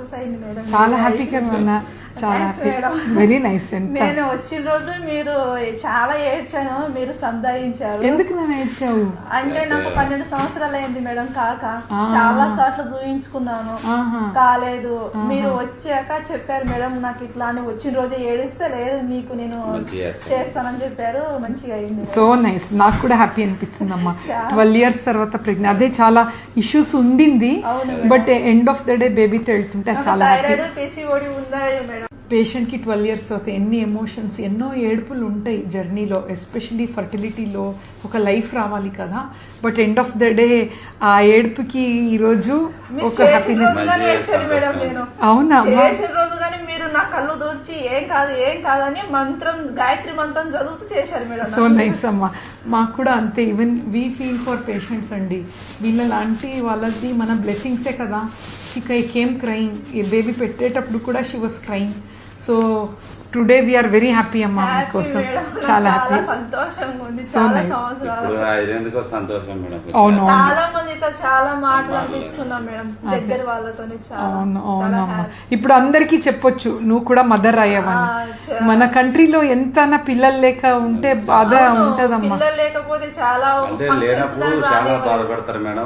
Success అయింది madam. చాలా హ్యాపీగా ఉన్నా, చాలా హ్యాపీ, వెరీ నైస్. నేను వచ్చిన రోజు మీరు చాలా ఏడ్చాను, మీరు సంధాయించారు. ఎందుకు నేను ఏడ్చావు అంటే నాకు 12 సంవత్సరాలు అయింది మేడం కాక, చాలా సార్లు చూయించుకున్నాను, కాలేదు. మీరు వచ్చాక చెప్పారు మేడం నాకు ఇట్లా అని, వచ్చిన రోజే ఏడిస్తే లేదు మీకు నేను చేస్తానని చెప్పారు, మంచిగా అయింది. సో నైస్, నాకు కూడా హ్యాపీ అనిపిస్తుంది అమ్మా. 12 years తర్వాత ప్రెగ్నెంట్, అదే చాలా ఇష్యూస్ ఉండింది, but end of the day బేబీతో వెళ్తుంటే చాలా థైరాయిడ్ PCOD ఉందా మేడం? పేషెంట్కి 12 years అవుతాయి, ఎన్ని ఎమోషన్స్, ఎన్నో ఏడుపులు ఉంటాయి జర్నీలో, ఎస్పెషల్లీ ఫర్టిలిటీలో ఒక లైఫ్ రావాలి కదా. But end of the day ఆ ఏడుపుకి ఈరోజు ఒక హ్యాపీనెస్. అవునా చేసిన రోజు కానీ మీరు నా కళ్ళు దూర్చి ఏం కాదు ఏం కాదని మంత్రం, గాయత్రి మంత్రం చదువుతూ చేశారు మేడం. సో నైస్ అమ్మా, మాకు కూడా అంతే. Even we feel for patients అండి, వీళ్ళ లాంటి వాళ్ళది మన బ్లెస్సింగ్సే కదా. షీ కేమ్ క్రైయింగ్, ఈ బేబీ పెట్టేటప్పుడు కూడా she was crying. So today we're very happy అమ్మా మీకోసం, చాలా హ్యాపీ, సంతోషంగా ఉంది. చాలా సంవత్సరాలు అవును, చాలా మందితో చాలా మాటలు అనిపించుకున్నాం మేడం, దగ్గర వాళ్ళతో. అవును అవునమ్మా, ఇప్పుడు అందరికీ చెప్పొచ్చు నువ్వు కూడా మదర్ అయ్యావని. మన కంట్రీలో ఎంత పిల్లలు లేక ఉంటే బాధ ఉంటదమ్మా, పిల్లలు లేకపోతే చాలా బాధపడతారు మేడం.